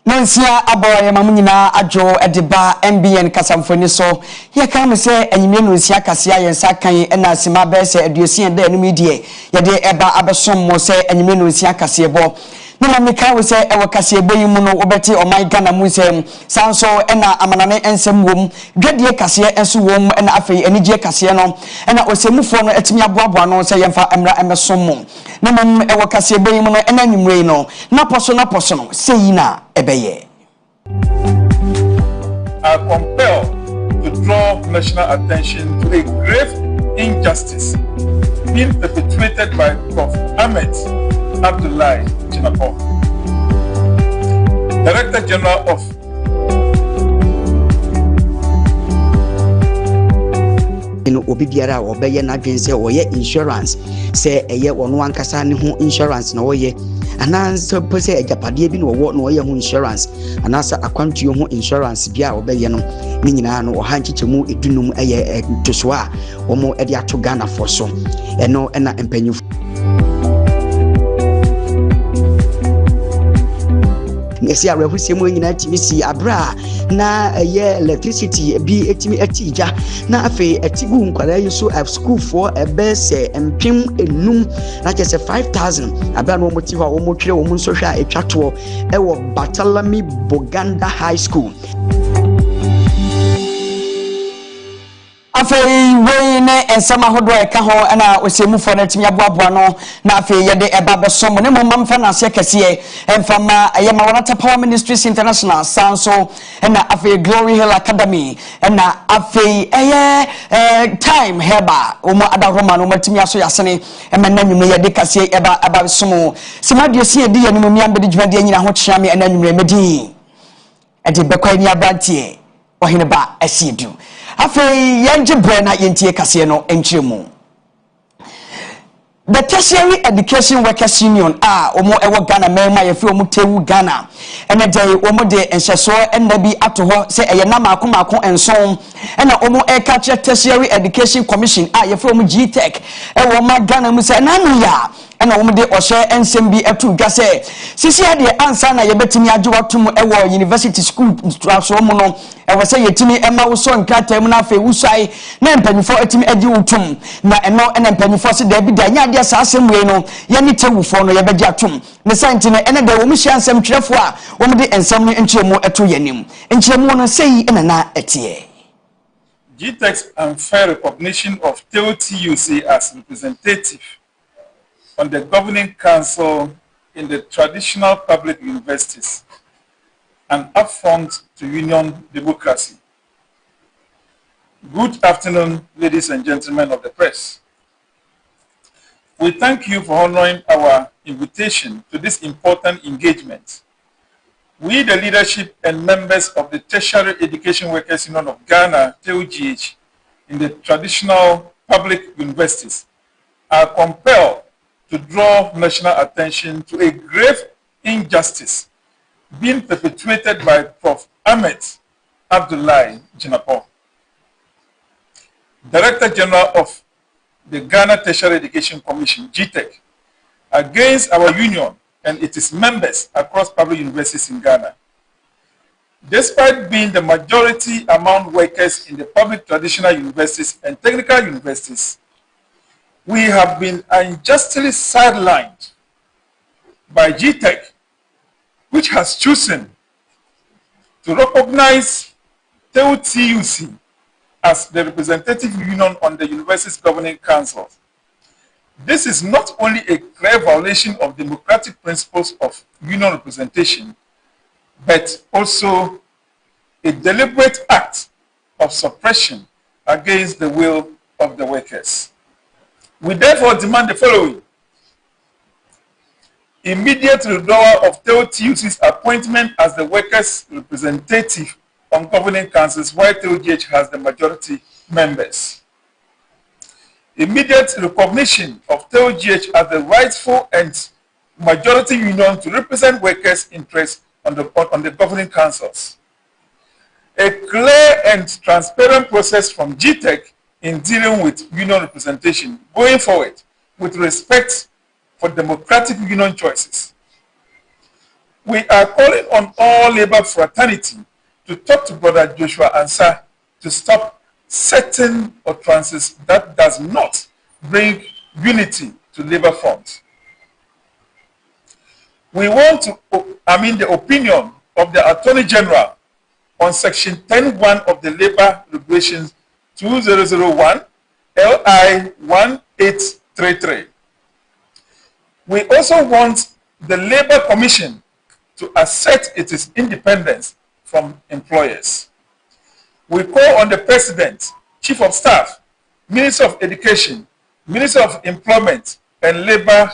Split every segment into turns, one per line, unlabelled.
Nansia aboye mamunyina adwo ediba MBN kasamfoni so ye kan me se enyime no nsia kasea ye nsa kan na sima be se aduosi enda enum die ye de eba abesom mo se enyime no nsia Kasiebo na mamika we se ewo Kasiebo yi mu no obeti o my Ghana mu se sanso na amanane ensem wom dwadie kasea enso wom na afei anigye kasea no na osemufo no etimi aboaboa no se yemfa emra emesom mo na mam ewo Kasiebo yi mu no na nwumre no na poso no sei na ebeye
are compelled to draw national attention to a grave injustice being perpetrated by Prof. Ahmed Abdullahi Chinapong, Director General of
obi biara obeye na dwen se oye insurance se eye wono ankasa ne ho insurance na oye ananso pose ajapade bi no wo no oye ho insurance anasa akwantuo ho insurance bia obeye no ni nyina no oha nchichemu edunum eye ntoso a omo ede ato Ghana for so eno na empanyu esi arehusie mu nyina timi si abra na ye electricity bi etimi atija na afi etigu nkwara yeso at school for ebese empim enum na chese 5000 abra no moti ho wo twere wo nso hwa etwato ewo Batalami Boganda High School
afei we ne ensama hodo eka ho na osemufo na timi aboaboa no na afei ye de eba besom ne momam fa na ase kese emfama ayema Wanata Power Ministries International sanso na afei Glory Hill Academy na afei time heba omo adaroma no matimi aso yasene emananyum ye de kase eba besom simaduosi edi ye no miam bedi dwade nyina ho kyeame enanyum remedi edi Bekwainii Abrantie Oheneba Asiedu afei yenje brena yentie kase no enchiremu. The Tertiary Education Workers Union omo ewo Ghana mema yefi omo tewu Ghana ene dey omo de enhyeso ennabi ato ho se eye na maako enson ena omo catch Tertiary Education Commission yefi omo GTech ewo ma Ghana mu se nanu ya ena omo de ohye ensem bi atu gase sisi ade ansa na yebetimi agyewatum ewo university school so omo no ewo se yetimi ema wo so nkata mu na afi wusai na mpanyifo etimi agi wutum na eno ena mpanyifo se da bi da nya ade asemwe no ye ni tewufo no ye begye atum ne santi no ena da wo mu hia nsem twerefo a wo mu de ensem no nkyeremu eto yanim nkyeremu no sei ena na etie
GTEC's unfair recognition of TUC as representative on the governing council in the traditional public universities, an affront to union democracy. Good afternoon, ladies and gentlemen of the press. We thank you for honoring our invitation to this important engagement. We, the leadership and members of the Tertiary Education Workers Union of Ghana, TUGH, in the traditional public universities, are compelled to draw national attention to a grave injustice being perpetrated by Prof. Ahmed Abdullahi Chinapong, Director General of the Ghana Tertiary Education Commission, GTEC, against our union and its members across public universities in Ghana. Despite being the majority among workers in the public traditional universities and technical universities, we have been unjustly sidelined by GTEC, which has chosen to recognize TUC as the representative union on the university's governing council. This is not only a clear violation of democratic principles of union representation, but also a deliberate act of suppression against the will of the workers. We therefore demand the following: immediate withdrawal of TUC's appointment as the workers' representative on governing councils while TUGH has the majority members. Immediate recognition of TUGH as the rightful and majority union to represent workers' interests on the governing councils. A clear and transparent process from GTEC in dealing with union representation going forward with respect for democratic union choices. We are calling on all labor fraternity to talk to Brother Joshua Ansah to stop certain utterances that does not bring unity to labor front. We want to, the opinion of the Attorney General on Section 10.1 of the Labor Regulations 2001 LI 1833. We also want the Labor Commission to assert its independence from employers. We call on the President, Chief of Staff, Minister of Education, Minister of Employment and Labor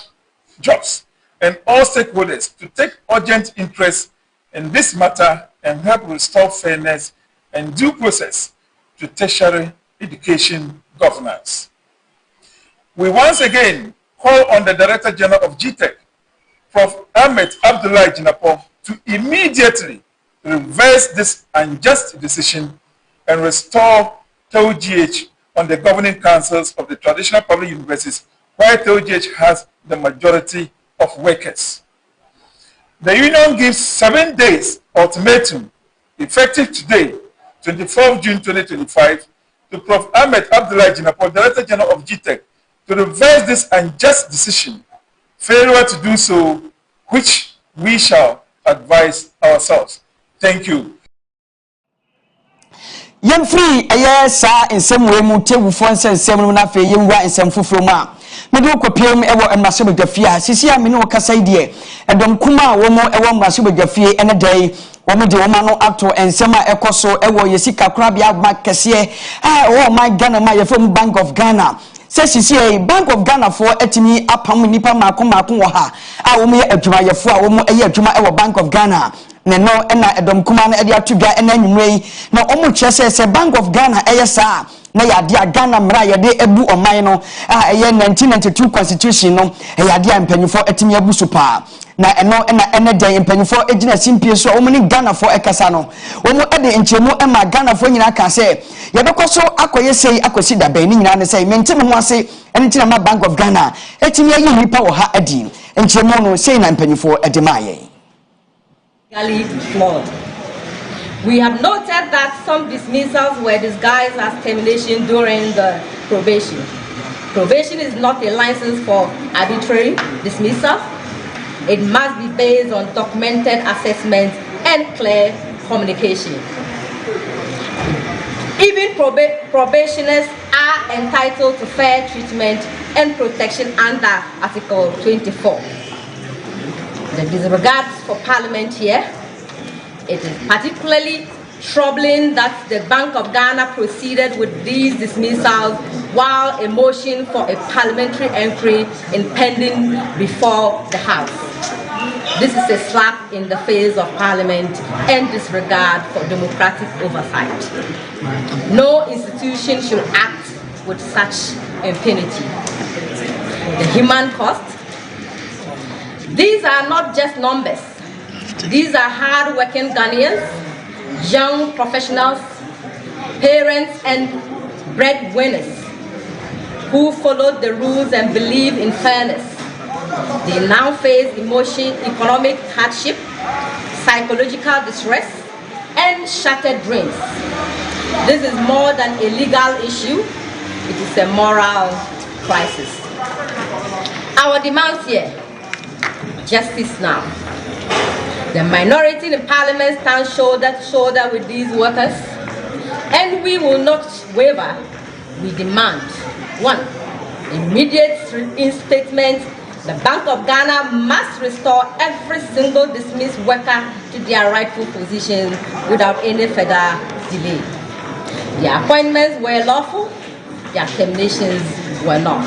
Jobs, and all stakeholders to take urgent interest in this matter and help restore fairness and due process to tertiary education governance. We once again call on the Director General of GTEC, Prof. Ahmed Abdullah Jinapo, to immediately reverse this unjust decision and restore TOGH on the governing councils of the traditional public universities, where TOGH has the majority of workers. The union gives 7 days ultimatum, effective today, 24th June 2025, to Prof. Ahmed Abdullah Jinapo, Director General of GTEC, to reverse this unjust decision. Failure to do so, which we shall advise ourselves. Thank you.
Yem free sa nsem we mu tewufo nsem na fe yewwa nsem foforo mu a mede okopiem ewo emase bedwafia sisi a me ne okasa ide edom kuma wo mo ewo emase bedwafie ene dai wo mo de wo ma no ato nsem a ekoso ewo yesika korabia ma kese oh my Ghana ma yefom Bank of Ghana se sisi Bank of Ghana for etimi apam nipa mako wo ha a wo mo ye adwuma yefo a wo mo eye adwuma ewo Bank of Ghana no ena edom kuma na ede atudwa ena nwumrei na omo kyese se Bank of Ghana eyesa na yade a Ghana mra yade ebu oman no eye 1992 constitution no yade a mpanyufo etimi abu supa na ena den mpanyufo ejina simpie so omo ni Ghana for ekasa no omo ede nchemu ema Ghana for nyina ka se yebekoso akoyesei akosi da ben ni nyina ne se menteme ho ase ene tina ma Bank of Ghana etimi ayi nipa wo ha adi nchemu no sei na mpanyufo ede maye
flawed. We have noted that some dismissals were disguised as termination during the probation. Probation is not a license for arbitrary dismissal. It must be based on documented assessment and clear communication. Even probationers are entitled to fair treatment and protection under Article 24. The disregard for Parliament here. It is particularly troubling that the Bank of Ghana proceeded with these dismissals while a motion for a parliamentary inquiry is pending before the House. This is a slap in the face of Parliament and disregard for democratic oversight. No institution should act with such impunity. The human cost. These are not just numbers. These are hard-working Ghanaians, young professionals, parents, and breadwinners who followed the rules and believe in fairness. They now face economic hardship, psychological distress, and shattered dreams. This is more than a legal issue. It is a moral crisis. Our demands here. Justice now. The minority in Parliament stands shoulder to shoulder with these workers, and we will not waver. We demand 1. Immediate reinstatement. The Bank of Ghana must restore every single dismissed worker to their rightful positions without any further delay. Their appointments were lawful, their terminations were not.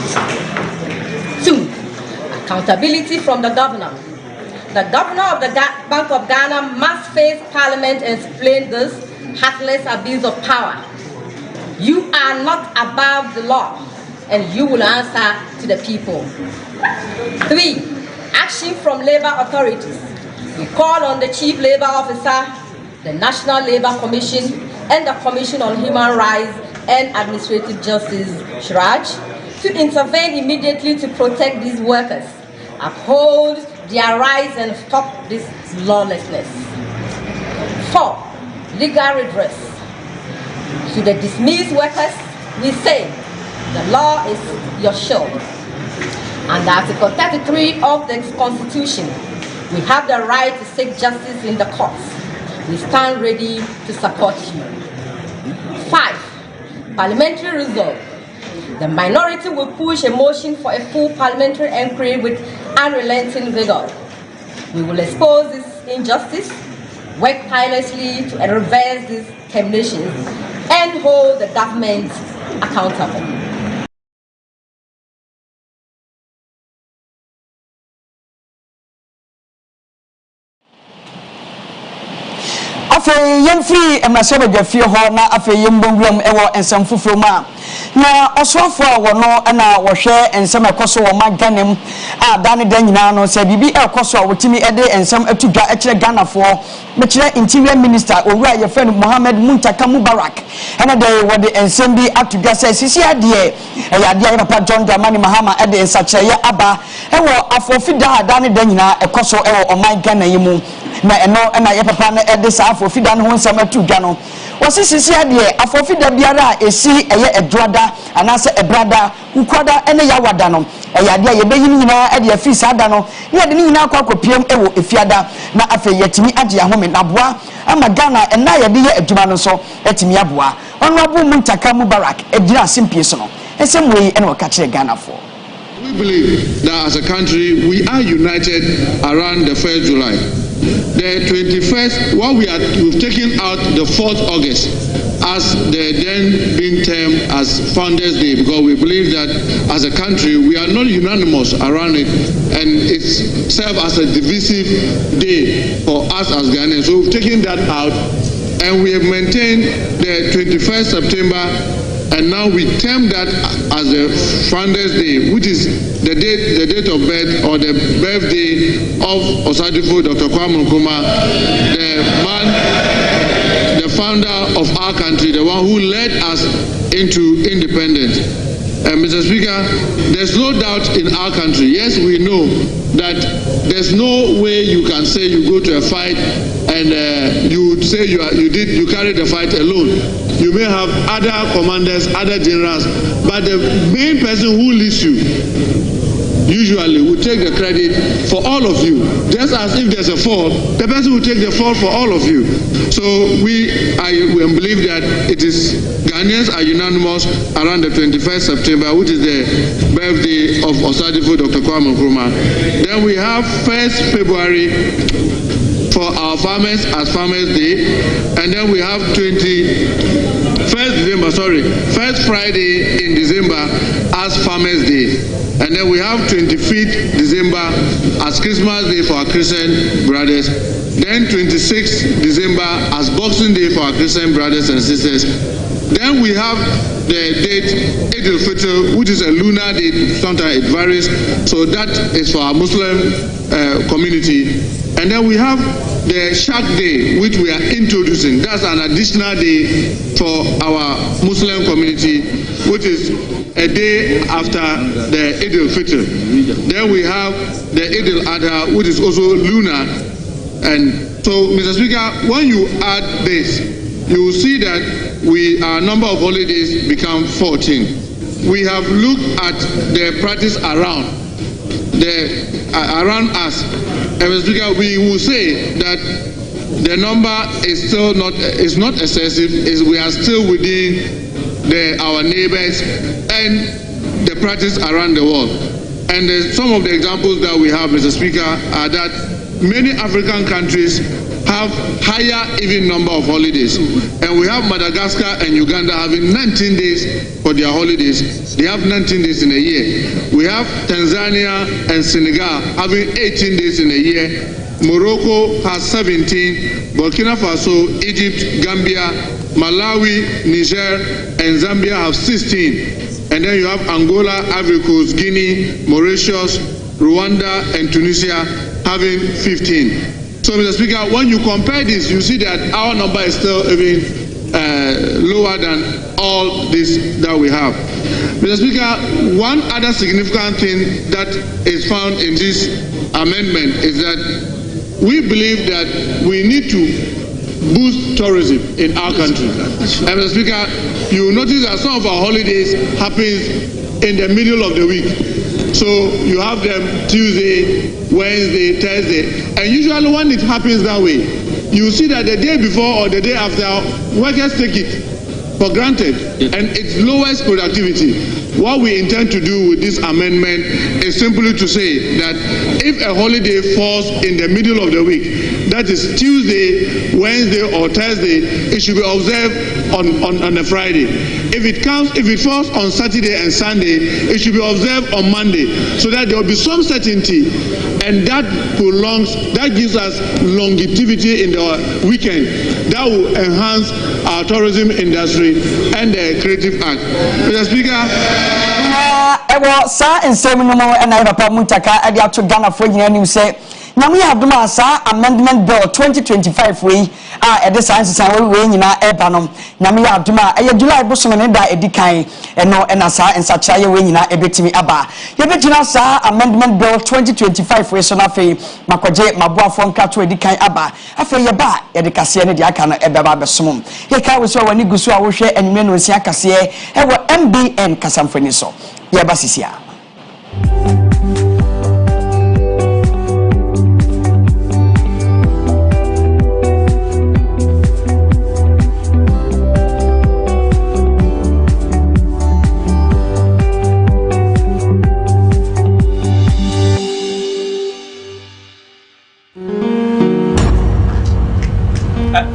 2. Accountability from the governor. The governor of the Bank of Ghana must face Parliament and explain this heartless abuse of power. You are not above the law, and you will answer to the people. 3. Action from labor authorities. We call on the Chief Labor Officer, the National Labor Commission, and the Commission on Human Rights and Administrative Justice, SHRAJ, to intervene immediately to protect these workers, uphold their rights and stop this lawlessness. 4. Legal redress. To the dismissed workers, we say the law is your shield. Under Article 33 of the Constitution, we have the right to seek justice in the courts. We stand ready to support you. 5. Parliamentary resolve. The minority will push a motion for a full parliamentary inquiry with unrelenting vigor. We will expose this injustice, work tirelessly to reverse these terminations, and hold the government accountable.
Afei yemfiri emrasebe dwafie ho na afei yembonwam ewo ensem fufuroma na osofo a wono na wohwe ensem ekoso wo maganem a dane dan nyina no se bibi ekoso a wotimi ede ensem atudwa ekire ganafo mekire interior minister owura ye friend Mohammed Muntaka Mubarak ene de wode ensem bi atudwa se sisi ade e ade ya papa John Dramani Mahama ede ensacheye aba ewo afofida dane dan nyina ekoso ewo omagana yimu na eno na ye papa na ede sa afofida no ho nsem atudwa no wasisisi ade afofida biara esi eye edroda anase ebrada ukwada ene ya wada no ade ye beyin nyina ade afi sada no ye de nyina akwa kopiem ewo efiada na afi yetimi age ahome naboa ama Ghana ena ye de ye adwuma no so etimi aboa Honorable Muntaka Mubarak edira simpie so no esemwe ene waka kire Ghana for.
We believe that as a country we are united around the 1st July. The 21st, we've taken out the 4th August as the then being termed as Founders Day, because we believe that as a country we are not unanimous around it, and it serves as a divisive day for us as Ghanaians. So we've taken that out, and we have maintained the 21st September, and now we term that as the Founders Day, which is the date of birth or the birthday of Osadifo Dr. Kwame Nkrumah, the founder of our country, the one who led us into independence. Mr. Speaker, there's no doubt in our country. Yes, we know that there's no way you can say you go to a fight and you would say you carry the fight alone. You may have other commanders, other generals, but the main person who leads you usually will take the credit for all of you. Just as if there's a fall, the person will take the fall for all of you. So we believe that it is Ghanaians are unanimous around the 21st September, which is the birthday of Osadifo Dr. Kwame Nkrumah. Then we have 1st February for our farmers as Farmers Day, and then we have 1st Friday in December as Farmers Day, and then we have 25th December as Christmas Day for our Christian brothers, then 26th December as Boxing Day for our Christian brothers and sisters. Then we have the date Eid al-Fitr, which is a lunar date, sometimes it varies, so that is for our Muslim community. And then we have the Shark Day, which we are introducing. That's an additional day for our Muslim community, which is a day after the Eid al-Fitr. Then we have the Eid al-Adha, which is also lunar. And so, Mr. Speaker, when you add this, you will see that our number of holidays become 14. We have looked at the practice around us. And Mr. Speaker, we will say that the number is still not excessive. We are still within our neighbors and the practice around the world. And some of the examples that we have, Mr. Speaker, are that many African countries have higher even number of holidays, and we have Madagascar and Uganda having 19 days for their holidays. They have 19 days in a year. We have Tanzania and Senegal having 18 days in a year. Morocco has 17, Burkina Faso, Egypt, Gambia, Malawi, Niger, and Zambia have 16. And then you have Angola, Ivory Coast, Guinea, Mauritius, Rwanda, and Tunisia having 15. So, Mr. Speaker, when you compare this, you see that our number is still even lower than all this that we have. Mr. Speaker, one other significant thing that is found in this amendment is that we believe that we need to boost tourism in our country. And Mr. Speaker, you will notice that some of our holidays happens in the middle of the week. So you have them Tuesday, Wednesday, Thursday, and usually when it happens that way, you see that the day before or the day after, workers take it for granted, and it lowers productivity. What we intend to do with this amendment is simply to say that if a holiday falls in the middle of the week, that is Tuesday, Wednesday, or Thursday, it should be observed on a Friday. If it falls on Saturday and Sunday, it should be observed on Monday, so that there will be some certainty, and that gives us longevity in the weekend. That will enhance our tourism industry and the creative act. Mr. Speaker.
Ewo sa nsem no mo na papa mutaka ade ato Ghana fo nyina nim se nyame adoma sa amendment bill 2025 we ede sansa we nyina eba no nyame adoma eye July bosom ne da edikan eno na sa nsachira ye we nyina ebetimi aba ye betina sa amendment bill 2025 we so na fe makoje maboafo nkato edikan aba afa ye ba ye de kase ne de aka no ebeba besom ye ka we so wani gusu a wo hwe enime no nsia kase ewo MBN kasamfani so ye ba sisia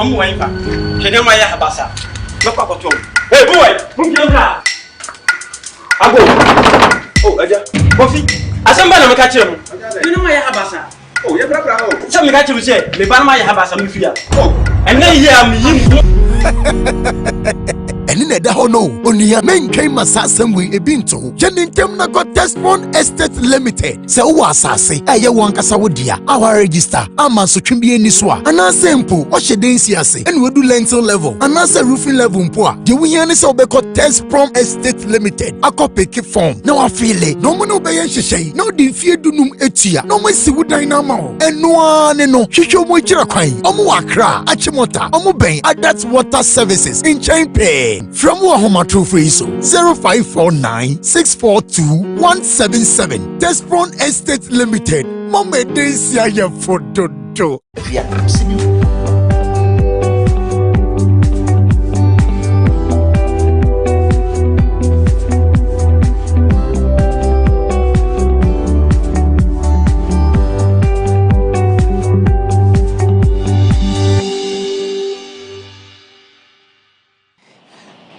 I'm going back. Can you my habasa? Look up at you. Hey, boy, move your hand. I go. Oh, Aja. Coffee. I somebody will catch him. You know my habasa. Oh, you're bravo. Some got to say, the Panama habasa, me fear. Oh, and then here I'm
and in the hono, only a main came assassin we a binto. Jenintem na got Tespon Estate Limited. So was assassin, a Yawankasawodia, our register, Amaso Chimbi Niswa, and a simple, what she didn't see us, and we do lentil level, and as a roofing level poor. The Wianis of Beko Tespon Estate Limited, a copy keep form. No, I feel it, no one obey shay, no the fear do num etia, no my see wood dynamo, and no one no, Chicho Mochirakai, Omuakra, Achimota, Omubay, at that's water services in chain pay. From Wahoma True Free so 0549 642 177 Tespon Estate Limited. Mama Desia ya photo.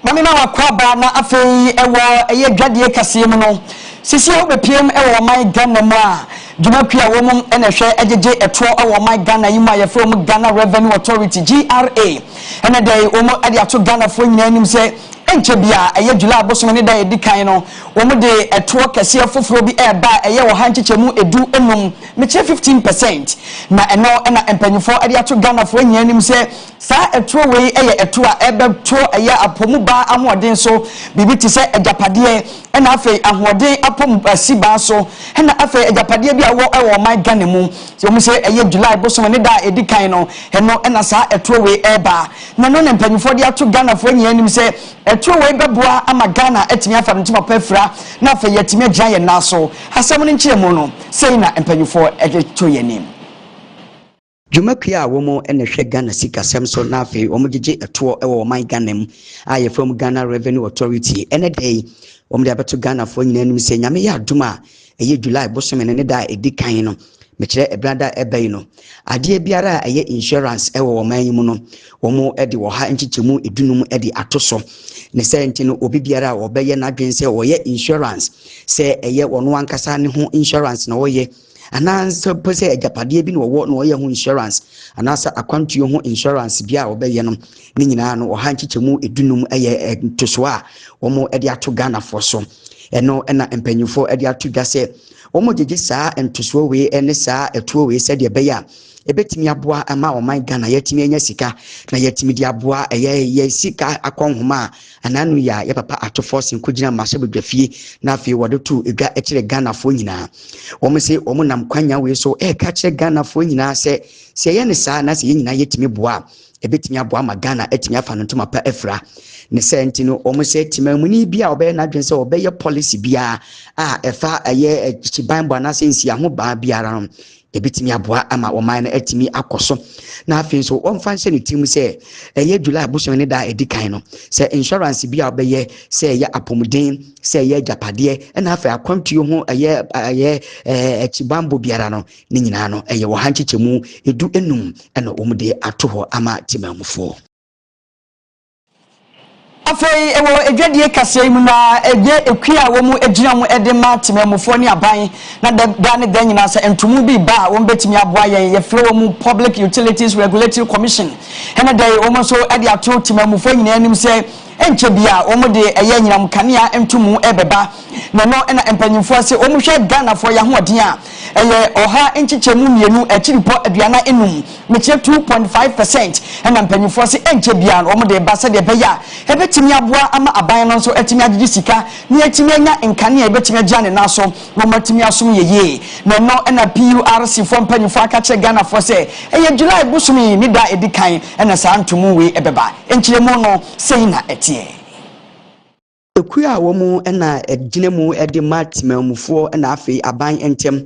Mamina wakwaba na afei ewo eye dwadie Kasiebo no sisi o bepiem ewo man Ghana mu a dwumakua wo mu ene hwe ejeje eto ewo man Ghana yima ye fo mu Ghana Revenue Authority GRA ene dey o mu ade ato Ghana fo nyina nim se enche bia eye July bosom ne da edikan no wo mu de eto kase foforo bi eba eye wo hanchechemu edu enum meche 15% na eno ena empanyifo ade ato Ghana fo nyina nim se sa eto we eye eto a ebe to eye apomu ba ahoden so bibi ti se ejapade ena afei ahoden apom asiba so ena afei ejapade bi awo ewo man Ghana mu so mu se eye July bosom ne da edikan no eno ena sa eto we eba na no empanyifo de ato Ghana fo nyina nim se eto we beboa ama Ghana etimi afa ntima pafra na afei yetimi agya ye naso asem no nkyeremu no sei na empanyifo eto ye nim
Jumakia womo ene hwe Ghana sika semso na afei omugege eto ewo man Ghana mu aye from Ghana Revenue Authority ene dey omde abeto Ghana fo nyina nim se nyame ya aduma eye July bosom ne da edikan no mekire ebrada ebei no ade biara eye insurance ewo man yi mu no womo ede wo ha nchichemu edunum ede atoso ne senti no obi biara obeye na dwen se wo ye insurance se eye wono ankasa ne ho insurance na wo ye anansa pose ejapade bi no wo no ye ho insurance anasa akwantuo ho insurance bia obeye no ne nyina no wo ha nchichemu edunum eye ntoso a womo ede ato Ghana for so eno ena empanyufo ede ato dwa se omo jeje saa entoso we ene saa etuo we se de beya ebetimi aboa ama oman Ghana yetimi enya sika na yetimi di aboa ye sika akonhoma ananu ya papa atofo nkogina masebedwafie na afie wode tu edwa ekire Ghana fo nyina wo se wo nam kwanya we so ka kire Ghana fo nyina se ye ne saa na se ye nyina yetimi boa ebetimi aboa ma Ghana etimi afa no ntoma pa efra ne senti no se timamuni bia obe na dwen se obe policy bia efa chibanbo na se nsi aho ba biara no ebitimi aboa ama oman na etimi akoso na afin so omfa nse ne tim se July abuso ne da edikan no se insurance bia obe se apomuden se japade na afa akwantuo ho chibambo biara no ne nyina no wo hanchichemu edu enum na omude atoho ama timamufo
afei ewo edwadie kase mu na ekua wo mu ejina mu edema temamufo ne aban na da ne da nyina se entumu bi ba wo betimi aboa ye flo mu Public Utilities Regulatory Commission ene dai wo mo so ade ato temamufo nyina anim se enche bia wo mo de nyinam kanea entumu ebeba na no ena empanyimfo se wo mo hwe Ghana fo ya hoden a oha enchichemu mienu echiripo aduana enum meche 2.5% ena empanyimfo se enche bia wo mo de ba se de beya ebetimi aboa ama aban no so etimi agigi sika ni etimi anya nkane ebetimi agya ne naso wo matimi asom yeye na no ena PURC fo empanyimfo akache Ghana fo se July busumi ni da edikan ena sa ntumu we ebeba enchiremu no sei na
ekuya wo mu na ejine mu ede matimamufo na afei aban entem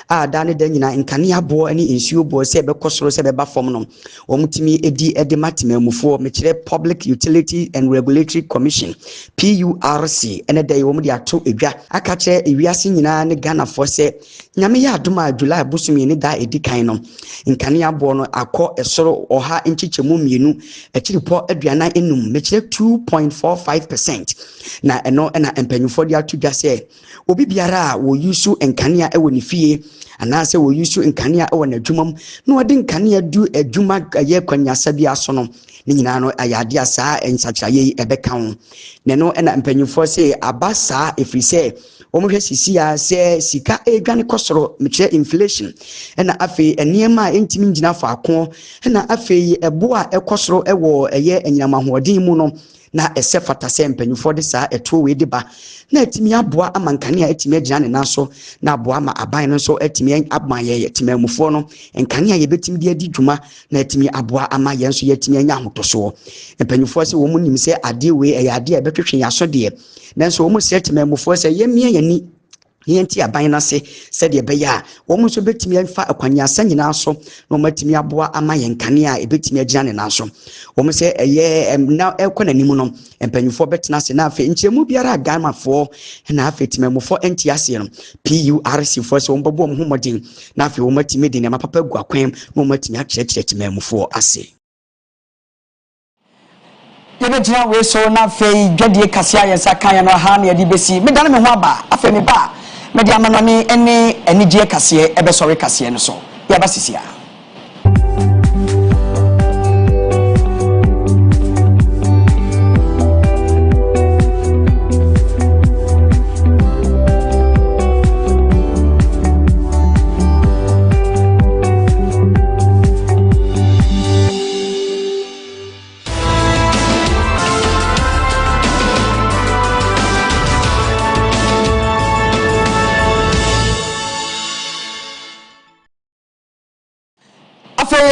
da ne da nyina nkane abo ani ensuo bo se bekosoro se beba fom no wo mutimi ede matimamufo mekire Public Utility and Regulatory Commission PURC ene da wo mu de ato edwa akache ewiase nyina ne Ghana fo se nyame ya adoma July busumi ne da edikan no nkane abo no akọ esoro oha enchichemu mienu echiripo aduana enum mekire 2.45% na eno na empanyufo dia tudwa se obi biara wo yusu enkanea ewo ne fie anase wo yusu enkanea ewo na adwumam na odi enkanea du adwuma ye kwanyasa bia so no ne nyina no ayade asa ensachaye ebeka ho ne no na empanyufo se abasa efrise omuhwe sisia se sika edwane kosoro meche inflation na afi eniema entimi ngina fa ako na afi ebo a ekosoro ewo enyama hoden mu no na ese fata se mpanyufo de saa eto we de ba na etimi aboa amankane a etimi agina ne naso na aboa ma aban no so etimi abmaye etimamufo no nkane a yebetimi de adi dwuma na etimi aboa ama ye nso yetimi anya hotoso mpanyufo se wo mu nim se ade we ade a betwetwe yaso de nanso wo mu se etimamufo se yemie yani yenti aban na se de beya wo mu so betimi afa akwanyasa nyina so no matimi aboa ama yenkane a ebetimi agina ne naso wo mu se na ekona nimu no empanyufo betena se na afa nchemu biara Ghana na afa timamufo enti ase no PURC fo se wo mbabo mo modin na afa wo matimi de ne mapapa gu akwem no matimi akyerekye timamufo ase
yebejina we so na afa dwadie kase ayensa kan ya no ha na yedi besi medane me ho aba afa me ba medi amanoni ene enigye kase ebesori kase no so yaba sisia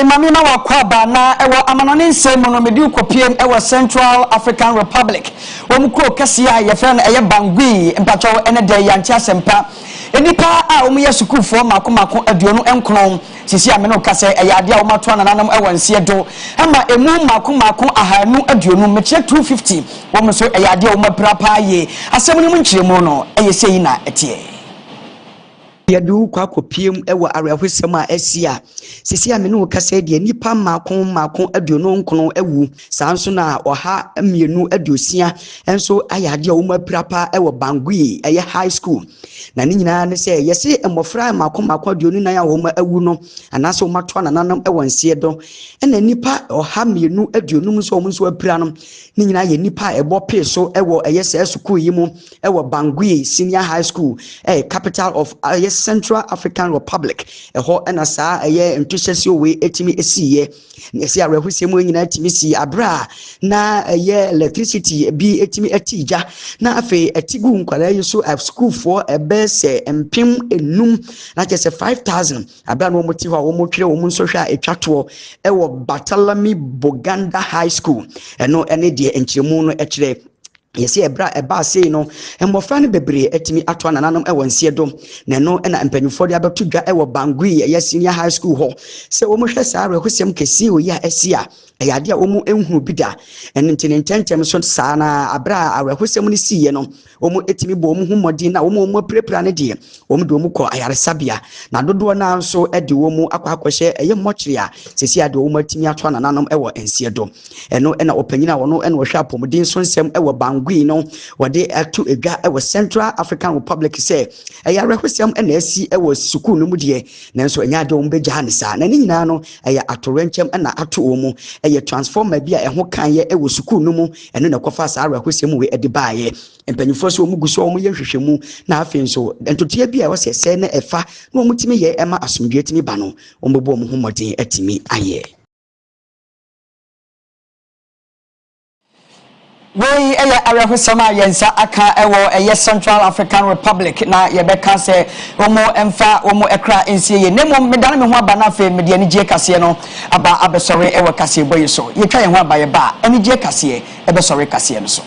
mami na wakwaba na ewo amanone nsemu no medi ukopiem ewo Central African Republic wo mukro kase a ye friend eye Bangui mpacho ene de yanti asempa enipa a wo ye sukufo makomako aduonu enkron sisi amene kase eye ade a wo mato ananam ewo nsie do ama emu makomako ahanu aduonu meche 250 wo mso eye ade a wo maprapa ye asem ni mu nkyiremu no eye sei na etie
yadu kwa kopiem ewa arehwesem a asia sisi amene wo kasa de nipa makon aduonu nkono ewu sanso na oha mienu adosia enso ayade a wo maprapa ewa Bangui eye high school na ni nyina ne se yese emofra makon aduonu nan a wo ma ewu no anaso wo mato nananam ewa nsie do ena nipa oha mienu aduonu so wo nso apira no ni nyina ye nipa ebo pe so ewo eye se school yi mu ewa Bangui senior high school capital of Central African Republic ɛhɔ ɛna saa ɛyɛ ntuhyɛsɛ we etimi esiye ne esi awerɛhosɛm nyina etimi si abra na ɛyɛ electricity bi etimi etija na afei etigu nkwara yi so school for ɛbɛ sɛ empem enum na kyɛ sɛ 5000 abra no moti hɔ a wɔn twere wɔn nso hwɛ a etwatoɔ ɛwɔ Batalami Boganda High School ɛno ɛne deɛ nkyerɛmu no ɛkyerɛ yesi ebra eba sei no mmofra ne bebre etimi ato anananom ewo nsiedo na no na mpanyufo de abeto dwa ewo Bangui ye senior high school ho se wo mo hwɛ saa rehosem kesi oyi a esia eyade a wo mo enhuru bida ene ntene ntentem so saa na abra arehosem ne siye no wo mo etimi bo wo mo humodi na wo mo prepra ne de wo mo do mo kɔ ayaresabea na dodo na nso ede wo mo akwakwahye eye mokyere a sesi ade wo mo atimi ato anananom ewo nsiedo eno na opanyina wo no ene wo hwɛ apomodin so nsɛm ewo Bangui no wade atu edwa ewo Central African Republic say eya rehosem na asi ewo sukuu no mu de nanso enya de wo begya ne saa na ne nyina no eya atorenchem na ato wo mu eye transformer bi a ɛho kan ye ewo sukuu no mu eno na kɔfa saa rehosem we ede baaye mpanyufo so mu guso wo ye hwehwemu na afei nso entotia bi a wo sɛ na ɛfa na wo mutimi ye ɛma asomdwe timi ba no wo mbebo wo ho modin atimi aye.
We arehosama yensa aka ewo Central African Republic na yebeka se omo emfa omo ekra ensie ye nemo medane me ho aba na fe mede ani gie kase no aba abesore ewo Kasiebo yi so ye twa ye ho aba ye ba ani gie kase ebesore kase no so.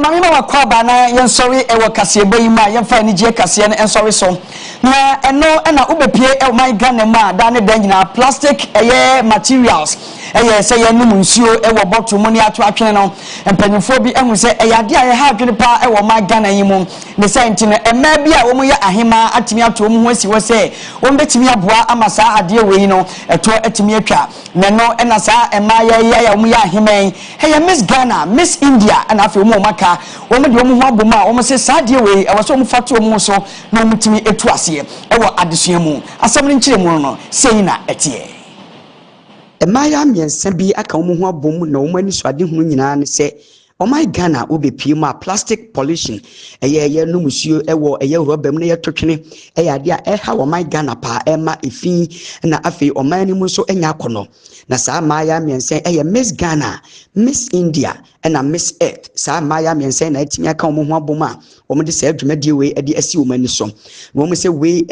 Mami mama kwa bana yen sorry ewo Kasiebo yi ma yen fa ni gie kase en sorry so na eno na ubepie e my Ghana ma da ne dan nyina plastic materials say yen num nsuo ewo bottle mu ni ato atwene no empanyufo bi ehu se ade a ye ha adwene pa ewo my Ghana yi mu ne say ntino ema bi a wo mu ye ahema atimi ato mu ho asi wo se wo betimi aboa amasa ade we no eto atimi atwa na no na sa ema ya wo mu ye ahema Miss Ghana, Miss India and afi wo maka wo me de wo ho aboma wo se saade we e wo so wo fato wo so na wo timi etu ase e wo adesua mu asam ne nkire mu no sei na etie
emaya miensa bi aka wo ho abom na wo ani so ade hunu nyina ne se my Ghana obepie ma plastic pollution eye no musuo ewo robem na ye totwene ade a ha wo my Ghana pa ema efi na afi oman ni mu so enya akono na saa maya miensa Miss Ghana, Miss India na Miss Earth saa maya miensa na etimi aka wo ho aboma wo de saa dwumadie we ade asi wo mani so wo se we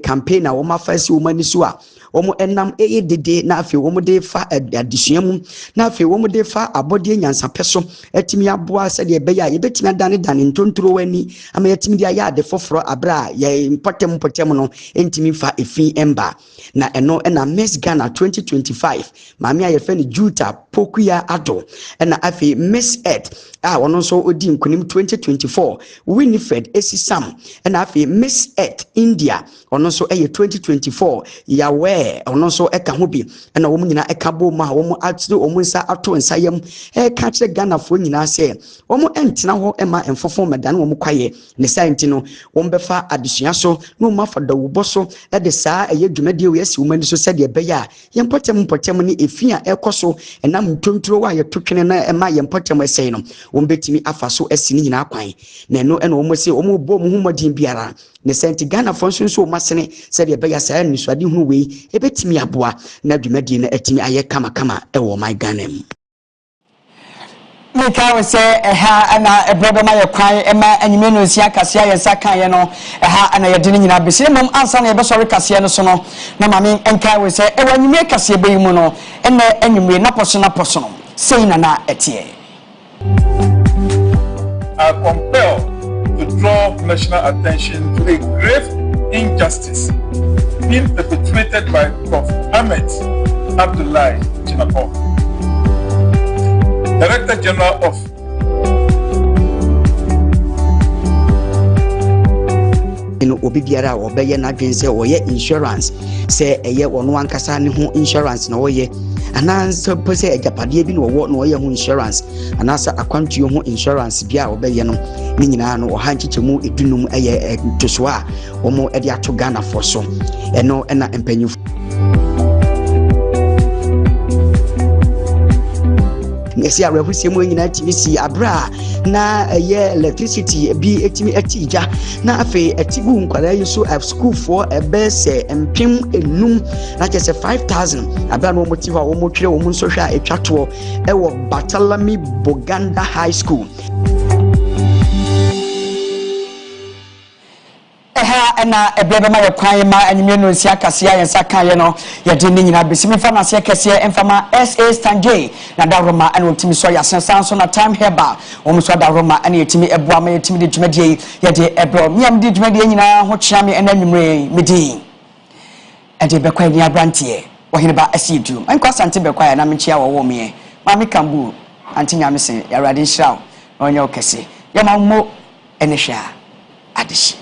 campaign na wo mafa asi wo mani so a omo enam dede na afi wo de fa adesua mu na afi wo de fa abode nyansape so etimi aboa se de be ya ye betimi adane ntontoro wani ama yetimi de ya de foforo abra ye importem no entimi fa efi emba na eno na Miss Ghana 2025 maami aye fe ni Juta Pokuya Ado na afi Miss Earth wono so odi nkunim 2024 Winifred Esisam na afi Miss Earth India wono so 2024 yawe ono so eka ho bi na wo nyina eka bo ma wo atire wo nsa ato nsa yam eka kire Ghana fo nyina se wo entena ho ema enfofo medane wo kwaye ne sainti no wo befa adesua so no mafa da wo boso de saa dwumade we asi wo mani so se de be ya yempotem ne efia ekoso enam ntontoro wa ye totwene na ema yempotem esei no wo betimi afa so asi ni nyina kwan na no wo se wo bo mu humodin biara ne senti Ghana fo nso masene se de be ya saa ni so ade hu we ebetimi aboa na dwumadi na etimi aye kama ewo my Ghana mu
Mika we say ha na ebrebe ma ye kwan ema anyime no sia kase ya sa kan ye no ha na ye de nyina besi mom ansa na ye be sori kase no so no na mami enka we say e wanyime kase be mu no ene anyime na poso no sei na etie
are compelled to draw national attention to a grave injustice being perpetrated by Prof. Ahmed Abdullahi Jinapong, Director General of
obi biara obeye na dwen se oye insurance se eye wono ankasa ne ho insurance na oye anansa pose ejapade bi no wo no ye ho insurance anasa akwantuo ho insurance bia obeye no ni nyina no oha nchichemu edunum eye toso a omo e de ato Ghana for so eno na empanyifu Nesi arehusiemu nyina TVC abra na ye electricity bi etimi atija na afi etigu nkwara yeso at school for ebese empim enum na chese 5000 abra no motive a wo motwere wo nso hwa etwato e wo Batalami Boganda High School
na ebrebe ma Bekwainii ma anyime no nsia kasia yensa kan ye no ye de ni nyina besimi fa na se kese enfama SA Stanjay na daroma an otimi so ya sensan so na time heba o so daroma an yetimi ebua ma yetimi de dwumadie ye de ebro miam de dwumadie nyina ho kyea me enanwumre medi e de Bekwainii Abrantie Oheneba Asiedu enko sante Bekwainii na menchia wo me ma me kambu anti nyame se ya rade nhyira onye okese ye ma mo ene hwa adeshi